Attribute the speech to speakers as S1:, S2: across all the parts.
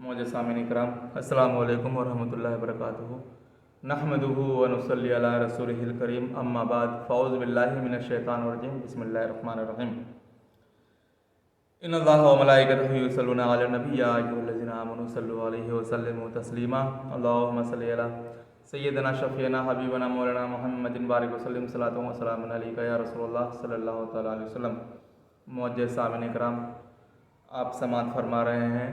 S1: मौजूद सामिन इकराम अस्सलामु अलैकुम वरहमतुल्लाहि वबरकातुहू नहमदुहु व नुसल्ली अला रसूलिहिल करीम अम्मा बाद फ़ौज़ बिल्लाहि मिनश शैतानिर रजीम बिस्मिल्लाहिर रहमानिर रहीम इन्नल्लाह व मलाइकतहु युसल्लूना अलन नबी या अय्युहल्लज़ीना आमनू सल्लु अलैहि व सल्लिमू तस्लीमा अल्लाहुम्मा सल्लि अला सय्यिदना शफ़ीना हबीबना मौलाना मुहम्मदिन बारिक वसल्लिम सलातु व सलामुन अलैका या रसूलल्लाह सल्लल्लाहु तआला अलैहि वसल्लम। मौजूद सामिन इकराम, आप समाअत फरमा रहे हैं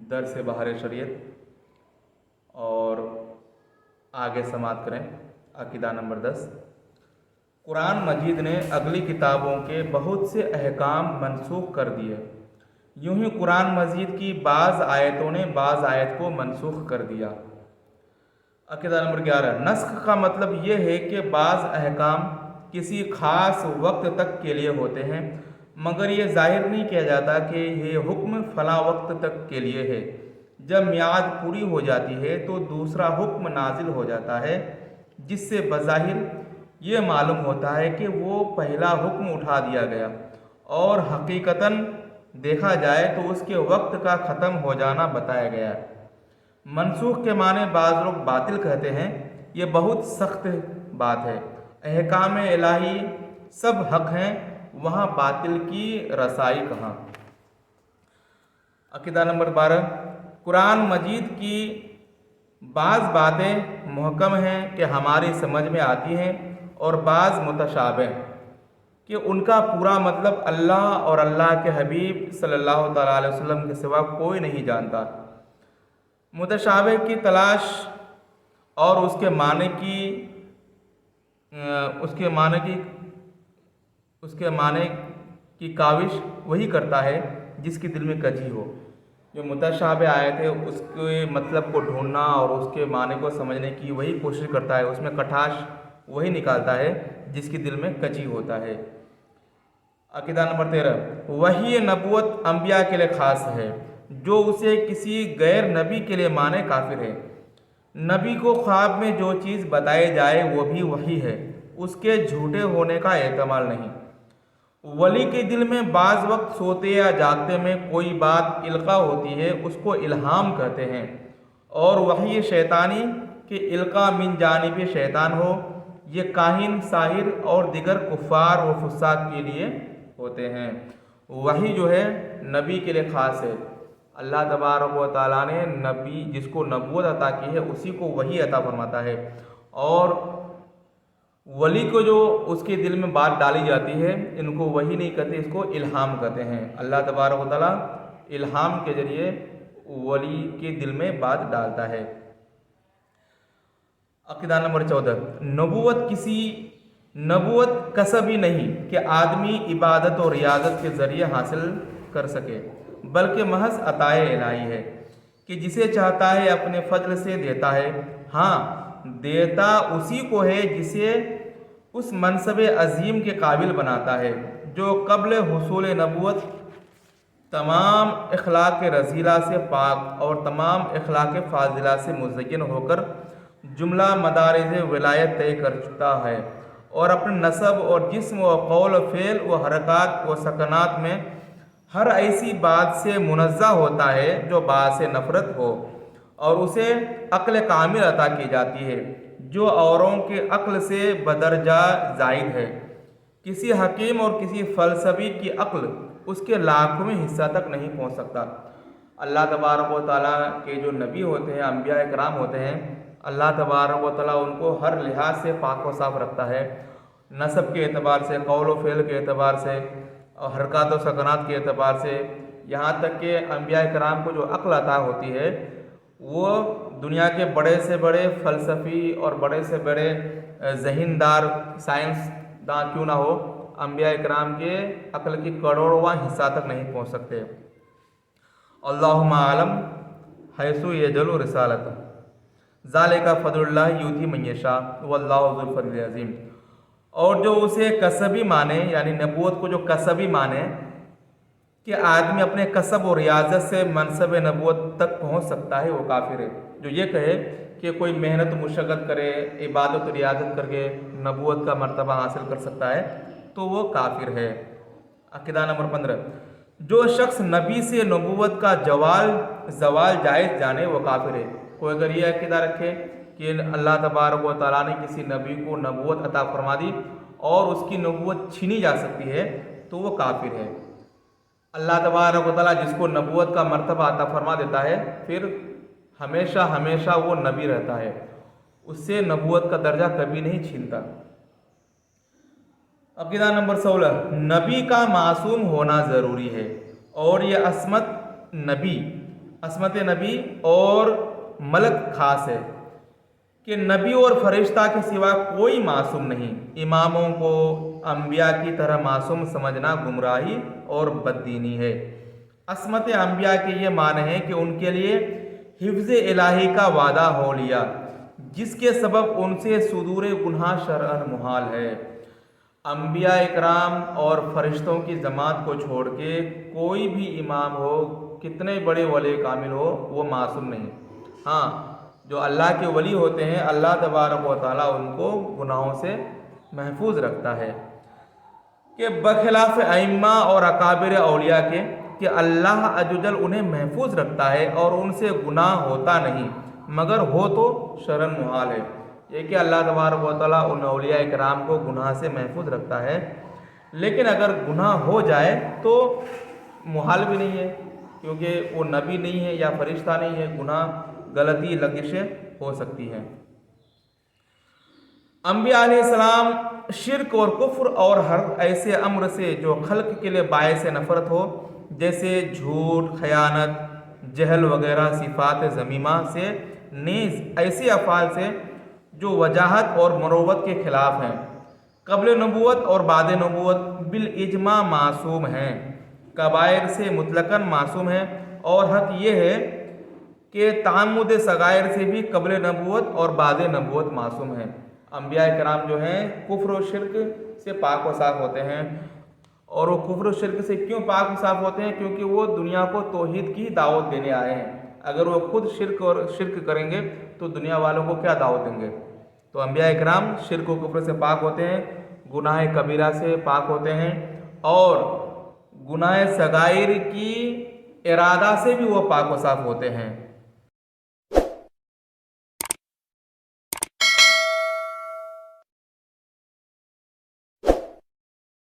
S1: दर से बाहर शरीयत और आगे समाअत करें अकीदा नंबर 10। कुरान मजीद ने अगली किताबों के बहुत से अहकाम मनसूख कर दिए। यूं ही कुरान मजीद की बाज़ आयतों ने बाज़ आयत को मनसूख कर दिया। अकीदा नंबर 11, नस्ख का मतलब ये है कि बाज़ अहकाम किसी ख़ास वक्त तक के लिए होते हैं, मगर ये ज़ाहिर नहीं किया जाता कि ये हुक्म फ़लाँ वक्त तक के लिए है। जब मियाद पूरी हो जाती है तो दूसरा हुक्म नाजिल हो जाता है, जिससे बज़ाहिर ये मालूम होता है कि वो पहला हुक्म उठा दिया गया, और हकीकतन देखा जाए तो उसके वक्त का ख़त्म हो जाना बताया गया। मनसूख के माने बाज़ लोग बातिल कहते हैं। ये बहुत सख्त बात है। अहकाम इलाही सब हक़ हैं, वहाँ बातिल की रसाई कहाँ। अकीदा नंबर 12, कुरान मजीद की बाज़ बातें मुहकम हैं कि हमारी समझ में आती हैं, और बाज़ मुतशाबिह कि उनका पूरा मतलब अल्लाह और अल्लाह के हबीब सल्लल्लाहु तआला अलैहि वसल्लम के सिवा कोई नहीं जानता। मुतशाबिह की तलाश और उसके माने की काविश वही करता है जिसके दिल में कजी हो। जो मुतशाबिह आयत है उसके मतलब को ढूंढना और उसके माने को समझने की वही कोशिश करता है, उसमें कटाश वही निकालता है जिसके दिल में कजी होता है। अकीदा नंबर 13, वही नबूवत अंबिया के लिए ख़ास है। जो उसे किसी गैर नबी के लिए माने काफिर है। नबी को ख्वाब में जो चीज़ बताई जाए वो भी वही है, उसके झूठे होने का एहतमाल नहीं। वली के दिल में बाज़ वक्त सोते या जागते में कोई बात इल्का होती है, उसको इल्हाम कहते हैं, और वही शैतानी के इल्का मिन जानिब शैतान हो, ये काहिन, साहिर और दिगर कुफ़ार व फुस्साक के लिए होते हैं। वही जो है नबी के लिए ख़ास है। अल्लाह तबारक व तआला ने नबी जिसको नबूवत अता की है उसी को वही अता फरमाता है, और वली को जो उसके दिल में बात डाली जाती है इनको वही नहीं कहते, इसको इल्हाम कहते हैं। अल्लाह तबारक व तआला इल्हाम के ज़रिए वली के दिल में बात डालता है। अक़ीदा नंबर 14, नबूवत कसबी नहीं कि आदमी इबादत और रियाजत के ज़रिए हासिल कर सके, बल्कि महज अताए इलाही है कि जिसे चाहता है अपने फजल से देता है। हाँ, देता उसी को है जिसे उस मनसब अजीम के काबिल बनाता है, जो कब्ल हुसूल नबूवत तमाम अखलाक रज़ीला से पाक और तमाम अखलाक फाजिला से मुज़य्यन होकर जुमला मदारिज विलायत तय कर चुका है, और अपने नसब और जिस्म व कौल फ़ेल व हरकत व सकनात में हर ऐसी बात से मुनज़्ज़ह होता है जो बात से नफ़रत हो, और उसे अक्ल कामिल अता की जाती है जो औरों के अक्ल से बदरजा ज़ायद है। किसी हकीम और किसी फ़लसफ़ी की अक्ल उसके लाखों हिस्सा तक नहीं पहुँच सकता। अल्लाह तबारक व तआला के जो नबी होते हैं, अंबिया इकराम होते हैं, अल्लाह तबारक व तआला उनको हर लिहाज से पाक व साफ़ रखता है, नसब के एतबार से, कौल व फ़ेल के एतबार से, और हरकत व सकनात के एतबार से, यहाँ तक कि अंबिया इकराम को जो अक्ल अता होती है वो दुनिया के बड़े से बड़े फ़लसफ़ी और बड़े से बड़े ज़हीनदार साइंसदां क्यों ना हो, अंबिया इकराम के अक्ल की करोड़वां हिस्सा तक नहीं पहुँच सकते। अल्लाहुम्मा आलम हैसु यजलु रिसालत ज़ालिका फ़ज़लुल्लाह यूती मन यशा वल्लाहु ज़ुल फ़ज़लिल अज़ीम। और जो उसे कसबी माने, यानी नबूवत को जो कसबी माने कि आदमी अपने कसब और रियाजत से मनसब नबूवत तक पहुँच सकता है, वो काफिर है। जो ये कहे कि कोई मेहनत मुशक्क़त करे, इबादत रियाजत करके नबूवत का मर्तबा हासिल कर सकता है, तो वो काफिर है। अक़ीदा नंबर 15, जो शख्स नबी से नबूवत का ज़वाल जायज़ जाने वो काफिर है। कोई अगर ये अक़ीदा रखे कि अल्लाह तबारक व तआला ने किसी नबी को नबूवत अता फरमा दी और उसकी नबूवत छीनी जा सकती है तो वो काफिर है। अल्लाह तबारक व तआला जिसको नबूवत का मर्तबा अता फरमा देता है फिर हमेशा हमेशा वो नबी रहता है, उससे नबूवत का दर्जा कभी नहीं छीनता। अक़ीदा नंबर 16, नबी का मासूम होना ज़रूरी है और ये असमत नबी और मलक खास है कि नबी और फरिश्ता के सिवा कोई मासूम नहीं। इमामों को अंबिया की तरह मासूम समझना गुमराही और बददीनी है। असमत अंबिया के ये माने हैं कि उनके लिए हिफ्ज़ इलाही का वादा हो लिया जिसके सबब उनसे सुदूर गुनाह शरअन मुहाल है। अंबिया इकराम और फरिश्तों की जमात को छोड़ के कोई भी इमाम हो, कितने बड़े वली कामिल हो, वो मासूम नहीं। हाँ, जो अल्लाह के वली होते हैं अल्लाह तबारक व तआला उनको गुनाहों से महफूज रखता है कि बखिलाफ़ अइम्मा और अकाबिर औलिया के कि अल्लाह अज़्ज़वजल उन्हें महफूज रखता है और उनसे गुनाह होता नहीं, मगर हो तो शरन मुहाल है। ये कि अल्लाह तबारक व तआला उन औलिया इकराम को गुनाह से महफूज रखता है, लेकिन अगर गुनाह हो जाए तो मुहाल भी नहीं है क्योंकि वो नबी नहीं है या फरिश्ता नहीं है, गुनाह गलती लगिशें हो सकती हैं। अंबिया अलैहिस्सलाम शिर्क और कुफ्र और हर ऐसे अम्र से जो खल्क के लिए बायस नफ़रत हो, जैसे झूठ, खयानत, जहल वगैरह सिफ़ात ज़मीमा से, नीज़ ऐसे अफ़ाल से जो वजाहत और मरोवत के ख़िलाफ़ हैं, क़ब्ल नबूवत और बाद नबूवत बिल इजमा मासूम हैं, कबायर से मुतलकन मासूम हैं। और हक़ ये है कि तामुद सगायर से भी क़ब्ल नबूवत और बाद नबूवत मासूम हैं। अंबिया कराम जो हैं कुफ्र और शिर्क से पाक व साफ़ होते हैं। और वो कुफ्र और शिर्क से क्यों पाक व साफ़ होते हैं? क्योंकि वो दुनिया को तौहीद की दावत देने आए हैं। अगर वो खुद शिर्क करेंगे तो दुनिया वालों को क्या दावत देंगे? तो अंबिया इकराम शिर्क व कुफ्र से पाक होते हैं, गुनाह कबीरा से पाक होते हैं और गुनाह सगाइर की इरादा से भी वो पाक व साफ़ होते हैं।